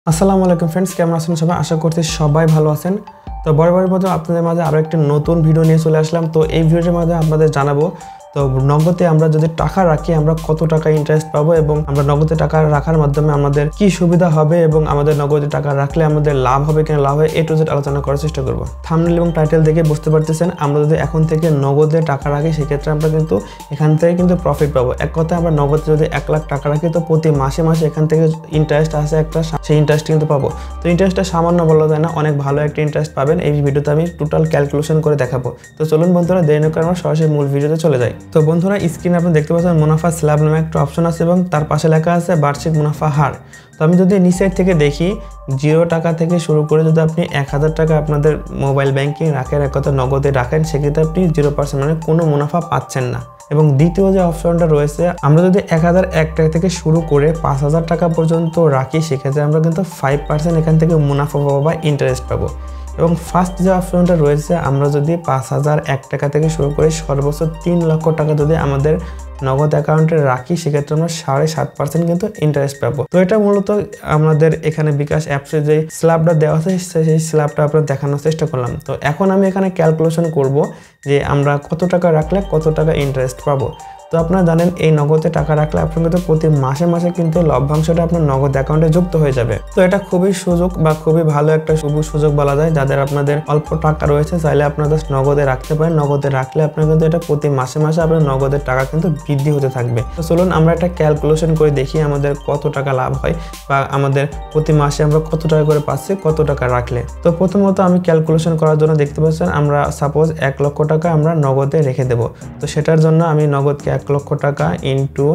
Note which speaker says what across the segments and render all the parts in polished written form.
Speaker 1: আসসালামু আলাইকুম फ्रेंड्स, কেমন আছেন সবাই? আশা করছি সবাই ভালো আছেন। তো বরাবরের মতো আপনাদের মাঝে আরো একটা নতুন ভিডিও নিয়ে চলে আসলাম। তো এই ভিডিওর মধ্যে আপনাদের জানাবো তো নগদে আমরা যদি টাকা রাখি আমরা কত টাকা ইন্টারেস্ট পাবো এবং আমরা নগদে টাকা রাখার মাধ্যমে আমাদের কি সুবিধা হবে এবং আমাদের নগদে টাকা রাখলে আমাদের লাভ হবে কিনা লাভ হয় এ টু জেড আলোচনা করার চেষ্টা করব। থাম্বনেল এবং টাইটেল দেখে বুঝতে পারতেছেন আমরা যদি এখন থেকে নগদে টাকা রাখি সেক্ষেত্রে আমরা কিন্তু এখান থেকে কিন্তু প্রফিট পাবো। এক কথায় আমরা নগদে যদি 1 লাখ টাকা রাখি তো প্রতি মাসে মাসে এখান থেকে ইন্টারেস্ট আসে একটা, সেই ইন্টারেস্ট কিন্তু পাবো। তো ইন্টারেস্টটা সামান্য বলা যায় না, অনেক ভালো একটা ইন্টারেস্ট পাবেন। এই ভিডিওতে আমি টোটাল ক্যালকুলেশন করে দেখাবো। তো চলুন বন্ধুরা দেরি না করে আমরা সরাসরি মূল ভিডিওতে চলে যাই। তো বন্ধুরা স্ক্রিনে আপনি দেখতে পাচ্ছেন মুনাফা স্ল্যাব নামে একটা অপশন আছে এবং তার পাশে লেখা আছে বার্ষিক মুনাফা হার। তো আমি যদি নিচের থেকে দেখি 0 টাকা থেকে শুরু করে যদি আপনি 1000 টাকা আপনাদের মোবাইল ব্যাংকিং রাখেন, এক কথা নগদে রাখেন, সেক্ষেত্রে আপনি 0% মানে কোনো মুনাফা পাচ্ছেন না। এবং দ্বিতীয় যে অপশনটা রয়েছে আমরা যদি 1001 টাকা থেকে শুরু করে 5000 টাকা পর্যন্ত রাখি সেক্ষেত্রে আমরা কিন্তু 5% এখান থেকে মুনাফা পাবো বা ইন্টারেস্ট পাবো। এবং ফার্স্ট যে অপশনটা রয়েছে আমরা যদি 5001 টাকা থেকে শুরু করে সর্বোচ্চ 3 লক্ষ টাকা যদি আমাদের নগদ অ্যাকাউন্টে রাখি সেক্ষেত্রে আমরা 7.5% কিন্তু ইন্টারেস্ট পাবো। তো এটা মূলত আমাদের এখানে বিকাশ অ্যাপসে যে স্ল্যাবটা দেওয়া আছে সেই স্ল্যাবটা আপনার দেখানোর চেষ্টা করলাম। তো এখন আমি এখানে ক্যালকুলেশন করব যে আমরা কত টাকা রাখলে কত টাকা ইন্টারেস্ট পাবো। তো আপনারা জানেন এই নগদে টাকা রাখলে আপনার কিন্তু প্রতি মাসে মাসে কিন্তু লভ্যাংশটা আপনার নগদ অ্যাকাউন্টে যুক্ত হয়ে যাবে। তো এটা খুবই সুযোগ বা খুবই ভালো একটা সুযোগ বলা যায়। যাদের আপনাদের অল্প টাকা রয়েছে চাইলে আপনারা জাস্ট নগদে রাখতে পারেন। নগদে রাখলে আপনার কিন্তু এটা প্রতি মাসে মাসে আপনার নগদের টাকা কিন্তু বৃদ্ধি হতে থাকবে। তো চলুন আমরা একটা ক্যালকুলেশন করে দেখি আমাদের কত টাকা লাভ হয় বা আমাদের প্রতি মাসে আমরা কত টাকা করে পাচ্ছি কত টাকা রাখলে। তো প্রথমত আমি ক্যালকুলেশন করার জন্য দেখতে পাচ্ছেন আমরা সাপোজ 1 লক্ষ টাকা আমরা নগদে রেখে দেব। তো সেটার জন্য আমি নগদকে 1 লক্ষ টাকা ইন্টু,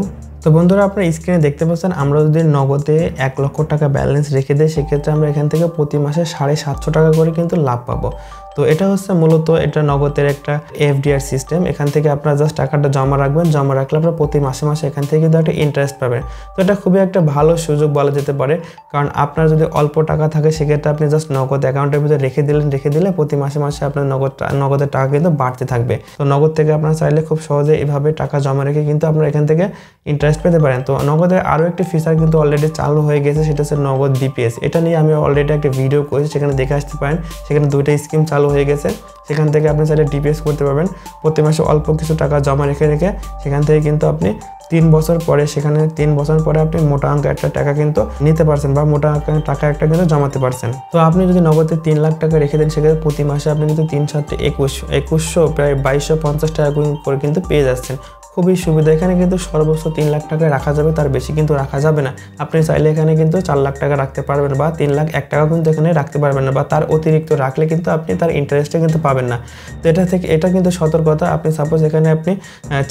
Speaker 1: তো বন্ধুরা আপনার স্ক্রিনে দেখতে পাচ্ছেন আমরা যদি নগদে 1 লক্ষ টাকা ব্যালেন্স রেখে দেই সেক্ষেত্রে আমরা এখান থেকে প্রতি মাসে 750 টাকা করে কিন্তু লাভ পাবো। তো এটা হচ্ছে মূলত এটা নগদের একটা এফডিআর সিস্টেম। এখান থেকে আপনারা জাস্ট টাকাটা জমা রাখবেন, জমা রাখলে আপনারা প্রতি মাসে মাসে এখান থেকে কিন্তু একটা ইন্টারেস্ট পাবেন। তো এটা খুবই একটা ভালো সুযোগ বলা যেতে পারে, কারণ আপনার যদি অল্প টাকা থাকে সেক্ষেত্রে আপনি জাস্ট নগদ অ্যাকাউন্টের ভিতরে রেখে দিলে প্রতি মাসে মাসে আপনার নগদের টাকা কিন্তু বাড়তে থাকবে। তো নগদ থেকে আপনারা চাইলে খুব সহজে এভাবে টাকা জমা রেখে কিন্তু আপনারা এখান থেকে ইন্টারেস্ট পেতে পারেন। তো নগদের আরও একটি ফিচার কিন্তু অলরেডি চালু হয়ে গেছে, সেটা হচ্ছে নগদ ডিপিএস। এটা নিয়ে আমি অলরেডি একটা ভিডিও করেছি, সেখানে দেখে আসতে পারেন। সেখানে 2টা স্কিম চালু হয়ে গেছে, সেখান থেকে আপনি চাইলে ডিপিএস করতে পারবেন। প্রতি মাসে অল্প কিছু টাকা জমা রেখে সেখান থেকে কিন্তু আপনি 3 বছর পরে সেখানে 3 বছর পরে আপনি মোটা অঙ্ক একটা টাকা কিন্তু নিতে পারছেন বা মোটা অঙ্কের টাকা একটা কিন্তু জমাতে পারছেন। তো আপনি যদি নগদে 3 লাখ টাকা রেখে দেন সেক্ষেত্রে প্রতি মাসে আপনি কিন্তু 3 7 2100 প্রায় 2250 টাকা করে কিন্তু পেয়ে যাচ্ছেন। খুবই সুবিধা। এখানে কিন্তু সর্বোচ্চ 3 লাখ টাকা রাখা যাবে, তার বেশি কিন্তু রাখা যাবে না। আপনি চাইলে এখানে কিন্তু 4 লাখ টাকা রাখতে পারবেন বা 3 লাখ 1 টাকা কিন্তু এখানে রাখতে পারবেন না, বা তার অতিরিক্ত রাখলে কিন্তু আপনি তার ইন্টারেস্টে কিন্তু পাবেন না। তো এটা কিন্তু সতর্কতা। আপনি সাপোজ এখানে আপনি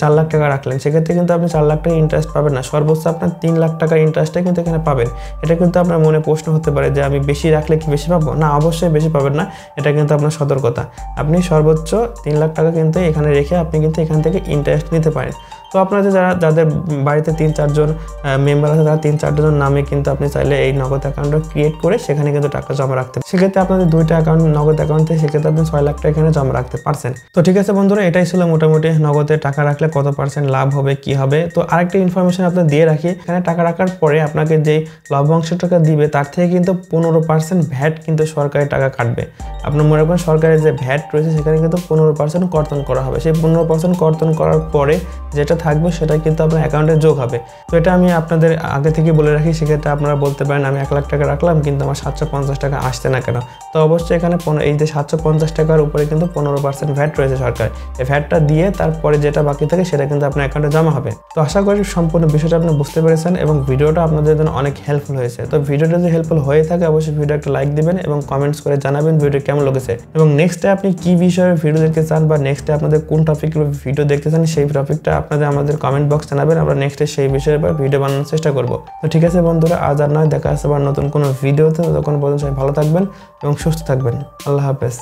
Speaker 1: 4 লাখ টাকা রাখলেন, সেক্ষেত্রে কিন্তু আপনি 4 লাখ টাকা ইন্টারেস্ট পাবেন না, সর্বোচ্চ আপনার 3 লাখ টাকার ইন্টারেস্টে কিন্তু এখানে পাবেন। এটা কিন্তু আপনার মনে প্রশ্ন হতে পারে যে আমি বেশি রাখলে কি বেশি পাবো? না, অবশ্যই বেশি পাবেন না। এটা কিন্তু আপনার সতর্কতা। আপনি সর্বোচ্চ 3 লাখ টাকা কিন্তু এখানে রেখে আপনি কিন্তু এখান থেকে ইন্টারেস্ট নিতে পারেন। তো আপনাদের যাদের বাড়িতে 3-4 জন মেম্বার আছে তারা 3-4 জন নামে কিন্তু আপনি চাইলে এই নগদ অ্যাকাউন্টটা ক্রিয়েট করে সেখানে কিন্তু টাকা জমা রাখতে পারেন। সেক্ষেত্রে আপনাদের 2টা অ্যাকাউন্ট নগদ অ্যাকাউন্ট থেকে সেক্ষেত্রে আপনি 6 লাখ টাকা এখানে জমা রাখতে পারছেন। তো ঠিক আছে বন্ধুরা, এটাই ছিল মোটামুটি নগদে টাকা রাখলে কত % লাভ হবে কি হবে। তো আরেকটা ইনফরমেশন আপনার দিয়ে রাখি, এখানে টাকা রাখার পরে আপনাকে যে লভ্যাংশ টাকা দিবে তার থেকে কিন্তু 15% ভ্যাট কিন্তু সরকারি টাকা কাটবে। আপনার মনে করেন সরকারের যে ভ্যাট রয়েছে সেখানে কিন্তু 15% কর্তন করা হবে। সেই 15% কর্তন করার পরে যেটা থাকবে সেটা কিন্তু আপনার অ্যাকাউন্টে যোগ হবে। তো এটা আমি আপনাদের আগে থেকে বলে রাখি, সেক্ষেত্রে আপনারা বলতে পারেন আমি 1 লাখ টাকা রাখলাম কিন্তু আমার 750 টাকা আসছে না কেন? তো অবশ্যই এখানে এই যে 750 টাকার উপরে কিন্তু 15% ভ্যাট রয়েছে সরকার। এই ভ্যাটটা দিয়ে তারপরে যেটা বাকি থাকে সেটা কিন্তু আপনার অ্যাকাউন্টে জমা হবে। তো আশা করি সম্পূর্ণ বিষয়টা আপনি বুঝতে পেরেছেন এবং ভিডিওটা আপনাদের জন্য অনেক হেল্পফুল হয়েছে। তো ভিডিওটা যদি হেল্পফুল হয়ে থাকে অবশ্যই ভিডিও একটা লাইক দিবেন এবং কমেন্টস করে জানাবেন ভিডিও কেমন লেগেছে এবং নেক্সটে আপনি কি বিষয়ে ভিডিও দেখতে চান বা নেক্সটে আপনাদের কোন টপিকের ভিডিও দেখতে চান সেই টপিকটা আপনাদের আমাদের কমেন্ট বক্স জানাবেন। আমরা নেক্সটে সেই বিষয়ে ভিডিও বানানোর চেষ্টা করব। তো ঠিক আছে বন্ধুরা, আজ আর নয়, দেখা আসছে আবার নতুন কোনো ভিডিওতে। তখন পর্যন্ত সবাই ভালো থাকবেন এবং সুস্থ থাকবেন। আল্লাহ হাফেজ।